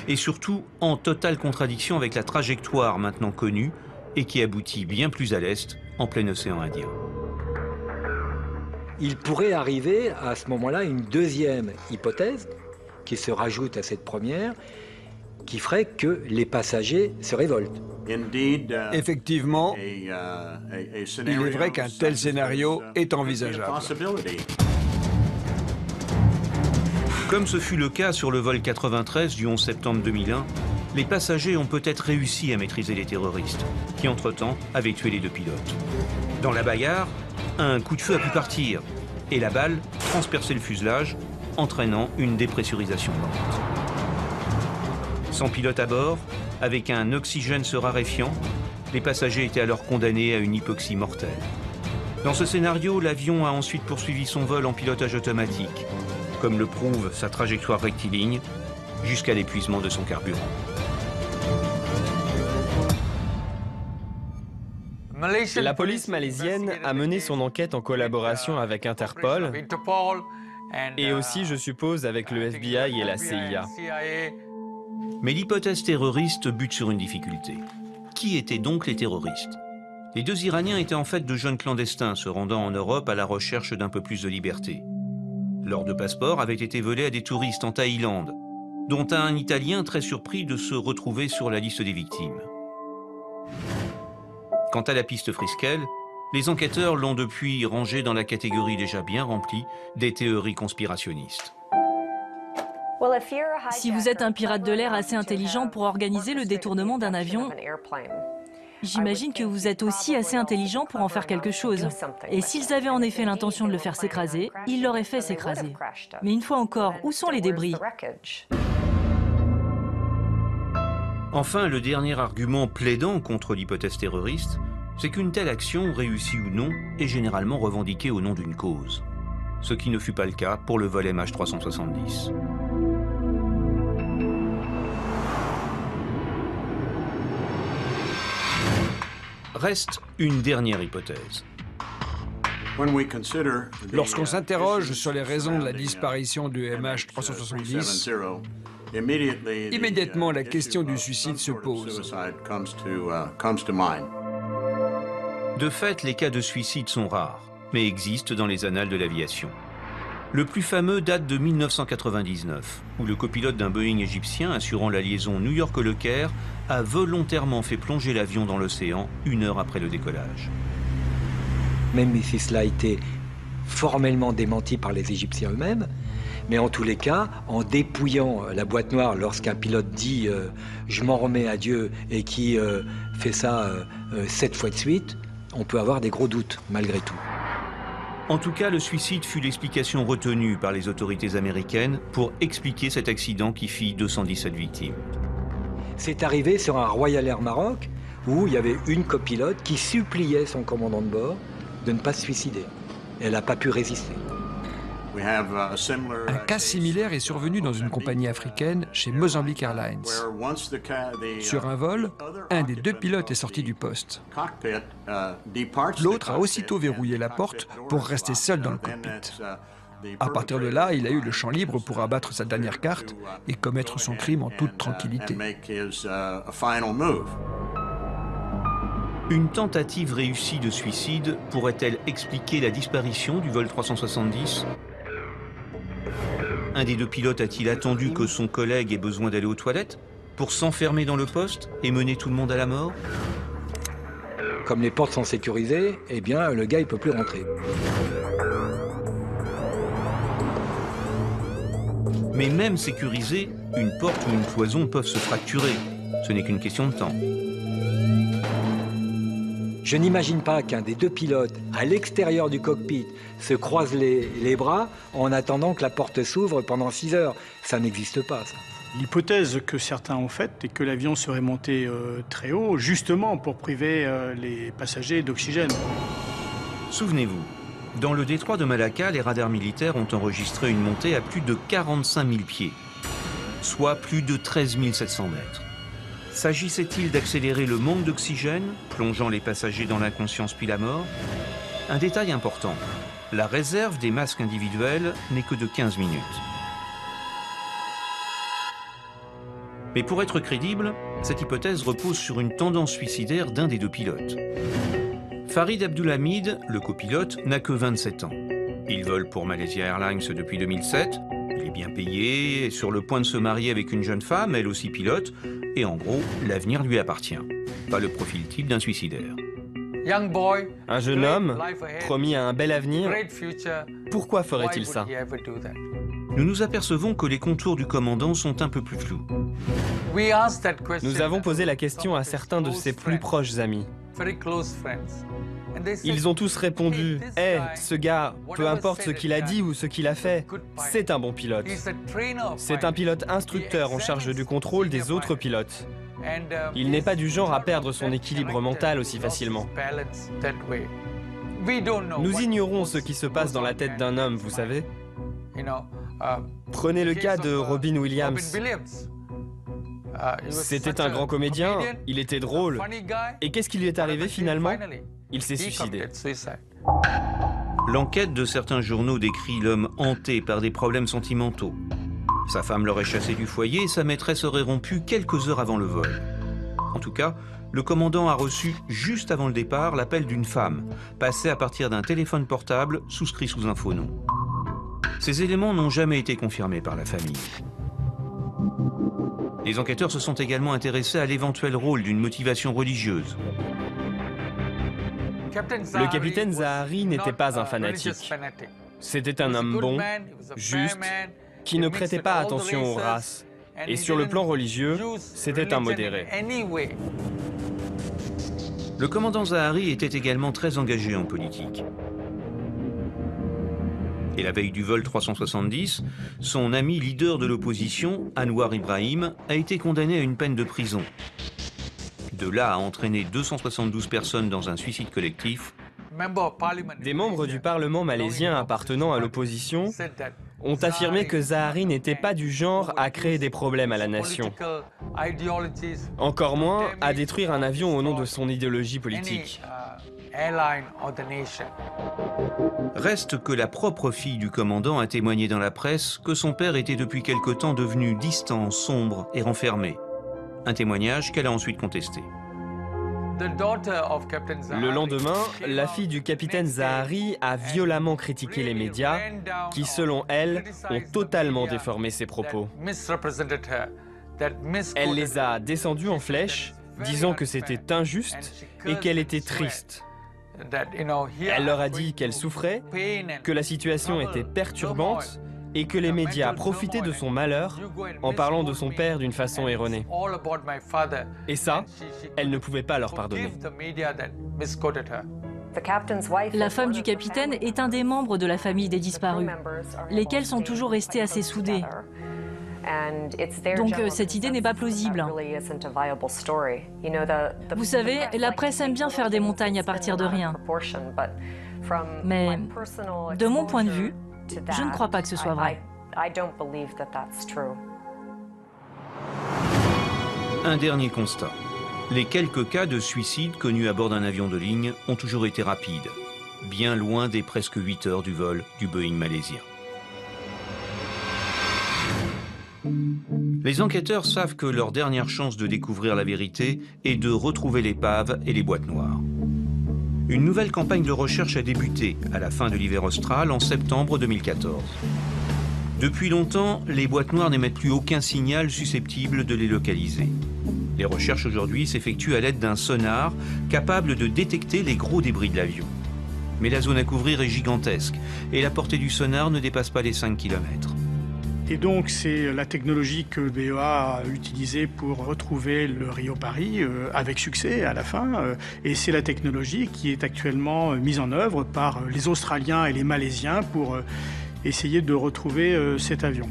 S1: Et surtout, en totale contradiction avec la trajectoire maintenant connue et qui aboutit bien plus à l'est, en plein océan Indien.
S2: Il pourrait arriver à ce moment-là une deuxième hypothèse qui se rajoute à cette première, qui ferait que les passagers se révoltent.
S3: Effectivement, il est vrai qu'un tel scénario est envisageable.
S1: Comme ce fut le cas sur le vol 93 du 11 septembre 2001, les passagers ont peut-être réussi à maîtriser les terroristes, qui entre-temps avaient tué les deux pilotes. Dans la bagarre, un coup de feu a pu partir, et la balle transperçait le fuselage, entraînant une dépressurisation lente. Sans pilote à bord, avec un oxygène se raréfiant, les passagers étaient alors condamnés à une hypoxie mortelle. Dans ce scénario, l'avion a ensuite poursuivi son vol en pilotage automatique, comme le prouve sa trajectoire rectiligne, jusqu'à l'épuisement de son carburant.
S7: La police malaisienne a mené son enquête en collaboration avec Interpol et aussi, je suppose, avec le FBI et la CIA.
S1: Mais l'hypothèse terroriste bute sur une difficulté. Qui étaient donc les terroristes? Les deux Iraniens étaient en fait de jeunes clandestins se rendant en Europe à la recherche d'un peu plus de liberté. Leurs deux passeports avaient été volés à des touristes en Thaïlande, dont un Italien très surpris de se retrouver sur la liste des victimes. Quant à la piste Friskel, les enquêteurs l'ont depuis rangée dans la catégorie déjà bien remplie des théories conspirationnistes.
S5: Si vous êtes un pirate de l'air assez intelligent pour organiser le détournement d'un avion, j'imagine que vous êtes aussi assez intelligent pour en faire quelque chose. Et s'ils avaient en effet l'intention de le faire s'écraser, ils l'auraient fait s'écraser. Mais une fois encore, où sont les débris?
S1: Enfin, le dernier argument plaidant contre l'hypothèse terroriste, c'est qu'une telle action, réussie ou non, est généralement revendiquée au nom d'une cause. Ce qui ne fut pas le cas pour le vol MH370. Reste une dernière hypothèse.
S3: Lorsqu'on s'interroge sur les raisons de la disparition du MH370, Immédiatement, la question du suicide se pose.
S1: De fait, les cas de suicide sont rares, mais existent dans les annales de l'aviation. Le plus fameux date de 1999, où le copilote d'un Boeing égyptien assurant la liaison New York-Le Caire a volontairement fait plonger l'avion dans l'océan 1 heure après le décollage.
S2: Même si cela a été formellement démenti par les Égyptiens eux-mêmes, mais en tous les cas, en dépouillant la boîte noire lorsqu'un pilote dit je m'en remets à Dieu et qui fait ça 7 fois de suite, on peut avoir des gros doutes malgré tout.
S1: En tout cas, le suicide fut l'explication retenue par les autorités américaines pour expliquer cet accident qui fit 217 victimes.
S2: C'est arrivé sur un Royal Air Maroc où il y avait une copilote qui suppliait son commandant de bord de ne pas se suicider. Elle n'a pas pu résister.
S3: Un cas similaire est survenu dans une compagnie africaine chez Mozambique Airlines. Sur un vol, un des 2 pilotes est sorti du poste. L'autre a aussitôt verrouillé la porte pour rester seul dans le cockpit. À partir de là, il a eu le champ libre pour abattre sa dernière carte et commettre son crime en toute tranquillité.
S1: Une tentative réussie de suicide pourrait-elle expliquer la disparition du vol 370 ? Un des 2 pilotes a-t-il attendu que son collègue ait besoin d'aller aux toilettes pour s'enfermer dans le poste et mener tout le monde à la mort?
S2: Comme les portes sont sécurisées, eh bien, le gars, il ne peut plus rentrer.
S1: Mais même sécurisée, une porte ou une cloison peuvent se fracturer. Ce n'est qu'une question de temps.
S2: Je n'imagine pas qu'un des 2 pilotes, à l'extérieur du cockpit, se croise les bras en attendant que la porte s'ouvre pendant 6 heures. Ça n'existe pas, ça.
S4: L'hypothèse que certains ont faite est que l'avion serait monté très haut, justement pour priver les passagers d'oxygène.
S1: Souvenez-vous, dans le détroit de Malacca, les radars militaires ont enregistré une montée à plus de 45 000 pieds, soit plus de 13 700 mètres. S'agissait-il d'accélérer le manque d'oxygène, plongeant les passagers dans l'inconscience puis la mort? Un détail important, la réserve des masques individuels n'est que de 15 minutes. Mais pour être crédible, cette hypothèse repose sur une tendance suicidaire d'un des 2 pilotes. Farid Abdulhamid, le copilote, n'a que 27 ans. Il vole pour Malaysia Airlines depuis 2007, il est bien payé, est sur le point de se marier avec une jeune femme, elle aussi pilote, et en gros, l'avenir lui appartient. Pas le profil type d'un suicidaire.
S7: Un jeune homme, promis à un bel avenir, pourquoi ferait-il ça?
S1: Nous nous apercevons que les contours du commandant sont un peu plus flous.
S7: Nous avons posé la question à certains de ses plus proches amis. Ils ont tous répondu « Hey, ce gars, peu importe ce qu'il a dit ou ce qu'il a fait, c'est un bon pilote. C'est un pilote instructeur en charge du contrôle des autres pilotes. Il n'est pas du genre à perdre son équilibre mental aussi facilement. » Nous ignorons ce qui se passe dans la tête d'un homme, vous savez. Prenez le cas de Robin Williams. C'était un grand comédien, il était drôle. Et qu'est-ce qui lui est arrivé finalement? Il s'est suicidé.
S1: L'enquête de certains journaux décrit l'homme hanté par des problèmes sentimentaux. Sa femme l'aurait chassé du foyer et sa maîtresse aurait rompu quelques heures avant le vol. En tout cas, le commandant a reçu, juste avant le départ, l'appel d'une femme, passé à partir d'un téléphone portable souscrit sous un faux nom. Ces éléments n'ont jamais été confirmés par la famille. Les enquêteurs se sont également intéressés à l'éventuel rôle d'une motivation religieuse.
S7: Le capitaine Zahari n'était pas un fanatique. C'était un homme bon, juste, qui ne prêtait pas attention aux races. Et sur le plan religieux, c'était un modéré.
S1: Le commandant Zahari était également très engagé en politique. Et la veille du vol 370, son ami leader de l'opposition, Anwar Ibrahim, a été condamné à une peine de prison. De là à entraîner 272 personnes dans un suicide collectif.
S7: Des membres du Parlement malaisien appartenant à l'opposition ont affirmé que Zahari n'était pas du genre à créer des problèmes à la nation. Encore moins à détruire un avion au nom de son idéologie politique.
S1: Reste que la propre fille du commandant a témoigné dans la presse que son père était depuis quelque temps devenu distant, sombre et renfermé. Un témoignage qu'elle a ensuite contesté.
S7: Le lendemain, la fille du capitaine Zahari a violemment critiqué les médias qui, selon elle, ont totalement déformé ses propos. Elle les a descendus en flèche, disant que c'était injuste et qu'elle était triste. Elle leur a dit qu'elle souffrait, que la situation était perturbante et que les médias profitaient de son malheur en parlant de son père d'une façon erronée. Et ça, elle ne pouvait pas leur pardonner.
S5: La femme du capitaine est un des membres de la famille des disparus, lesquels sont toujours restés assez soudés. Donc cette idée n'est pas plausible. Vous savez, la presse aime bien faire des montagnes à partir de rien. Mais de mon point de vue, je ne crois pas que ce soit vrai.
S1: Un dernier constat. Les quelques cas de suicide connus à bord d'un avion de ligne ont toujours été rapides, bien loin des presque 8 heures du vol du Boeing malaisien. Les enquêteurs savent que leur dernière chance de découvrir la vérité est de retrouver l'épave et les boîtes noires. Une nouvelle campagne de recherche a débuté à la fin de l'hiver austral en septembre 2014. Depuis longtemps, les boîtes noires n'émettent plus aucun signal susceptible de les localiser. Les recherches aujourd'hui s'effectuent à l'aide d'un sonar capable de détecter les gros débris de l'avion. Mais la zone à couvrir est gigantesque et la portée du sonar ne dépasse pas les 5 km.
S4: Et donc, c'est la technologie que le BEA a utilisée pour retrouver le Rio Paris avec succès à la fin. Et c'est la technologie qui est actuellement mise en œuvre par les Australiens et les Malaisiens pour essayer de retrouver cet avion.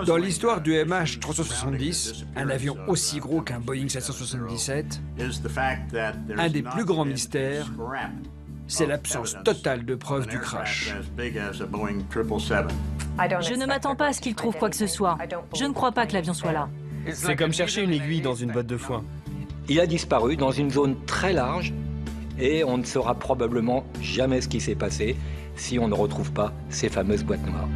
S3: Dans l'histoire du MH370, un avion aussi gros qu'un Boeing 777, un des plus grands mystères, c'est l'absence totale de preuves du crash.
S5: Je ne m'attends pas à ce qu'ils trouvent quoi que ce soit. Je ne crois pas que l'avion soit là.
S7: C'est comme chercher une aiguille dans une botte de foin.
S2: Il a disparu dans une zone très large et on ne saura probablement jamais ce qui s'est passé si on ne retrouve pas ces fameuses boîtes noires.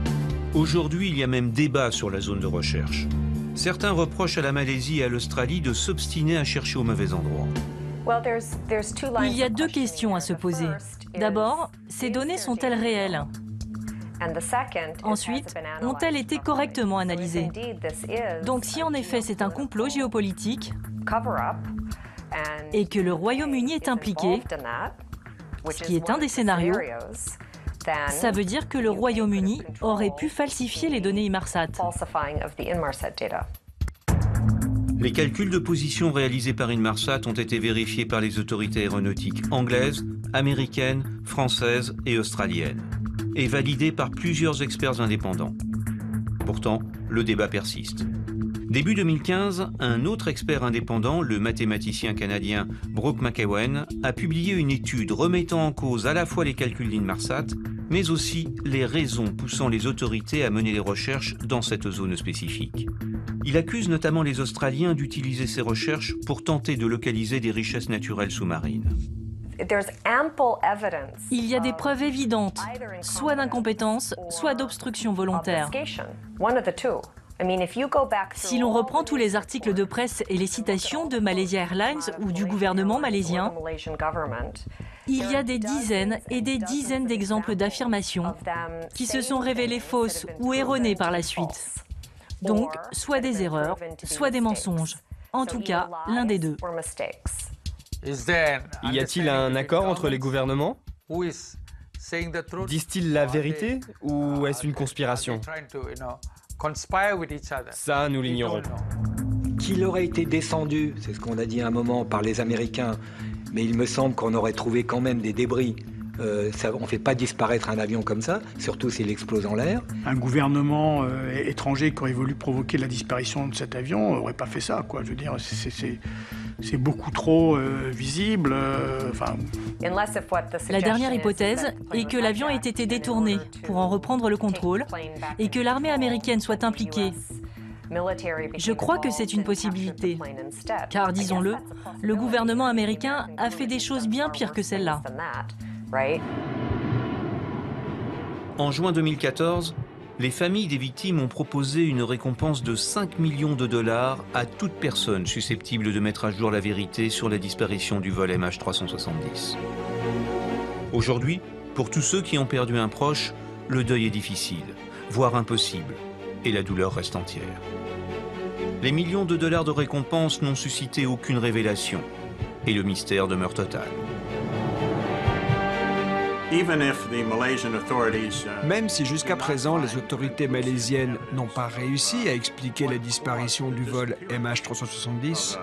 S1: Aujourd'hui, il y a même débat sur la zone de recherche. Certains reprochent à la Malaisie et à l'Australie de s'obstiner à chercher au mauvais endroit.
S5: Il y a deux questions à se poser. D'abord, ces données sont-elles réelles ? Ensuite, ont-elles été correctement analysées ? Donc si en effet c'est un complot géopolitique et que le Royaume-Uni est impliqué, ce qui est un des scénarios, ça veut dire que le Royaume-Uni aurait pu falsifier les données Inmarsat.
S1: Les calculs de position réalisés par Inmarsat ont été vérifiés par les autorités aéronautiques anglaises, américaines, françaises et australiennes, et validés par plusieurs experts indépendants. Pourtant, le débat persiste. Début 2015, un autre expert indépendant, le mathématicien canadien Brooke McEwen, a publié une étude remettant en cause à la fois les calculs d'Inmarsat, mais aussi les raisons poussant les autorités à mener les recherches dans cette zone spécifique. Il accuse notamment les Australiens d'utiliser ces recherches pour tenter de localiser des richesses naturelles sous-marines.
S5: Il y a des preuves évidentes, soit d'incompétence, soit d'obstruction volontaire. Si l'on reprend tous les articles de presse et les citations de Malaysia Airlines ou du gouvernement malaisien, il y a des dizaines et des dizaines d'exemples d'affirmations qui se sont révélées fausses ou erronées par la suite. Donc, soit des erreurs, soit des mensonges. En tout cas, l'un des deux.
S7: Y a-t-il un accord entre les gouvernements? Disent-ils la vérité ou est-ce une conspiration? Ça, nous l'ignorons.
S2: Qu'il aurait été descendu, c'est ce qu'on a dit à un moment, par les Américains, mais il me semble qu'on aurait trouvé quand même des débris. On ne fait pas disparaître un avion comme ça, surtout s'il explose en l'air.
S4: Un gouvernement étranger qui aurait voulu provoquer la disparition de cet avion n'aurait pas fait ça, quoi. Je veux dire, c'est beaucoup trop visible.
S5: La dernière hypothèse est que l'avion ait été détourné pour en reprendre le contrôle et que l'armée américaine soit impliquée. Je crois que c'est une possibilité, car disons-le, le gouvernement américain a fait des choses bien pires que celle-là.
S1: En juin 2014, les familles des victimes ont proposé une récompense de 5 millions de dollars à toute personne susceptible de mettre à jour la vérité sur la disparition du vol MH370. Aujourd'hui, pour tous ceux qui ont perdu un proche, le deuil est difficile, voire impossible, et la douleur reste entière. Les millions de dollars de récompense n'ont suscité aucune révélation, et le mystère demeure total.
S3: Même si jusqu'à présent les autorités malaisiennes n'ont pas réussi à expliquer la disparition du vol MH370,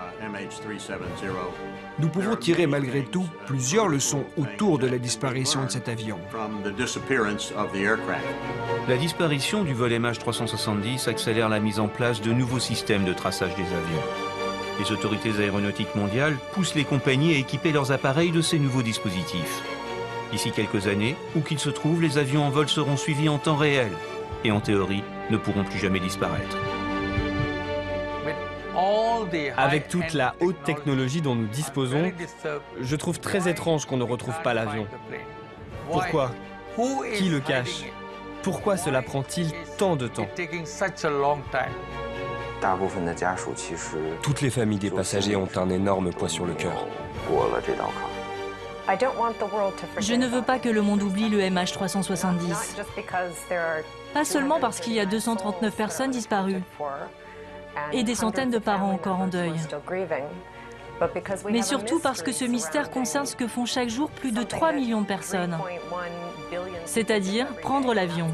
S3: nous pouvons tirer malgré tout plusieurs leçons autour de la disparition de cet avion.
S1: La disparition du vol MH370 accélère la mise en place de nouveaux systèmes de traçage des avions. Les autorités aéronautiques mondiales poussent les compagnies à équiper leurs appareils de ces nouveaux dispositifs. D'ici quelques années, où qu'ils se trouvent, les avions en vol seront suivis en temps réel et en théorie ne pourront plus jamais disparaître.
S7: Avec toute la haute technologie dont nous disposons, je trouve très étrange qu'on ne retrouve pas l'avion. Pourquoi? Qui le cache? Pourquoi cela prend-il tant de temps?
S6: Toutes les familles des passagers ont un énorme poids sur le cœur.
S5: Je ne veux pas que le monde oublie le MH370. Pas seulement parce qu'il y a 239 personnes disparues et des centaines de parents encore en deuil, mais surtout parce que ce mystère concerne ce que font chaque jour plus de 3 millions de personnes, c'est-à-dire prendre l'avion.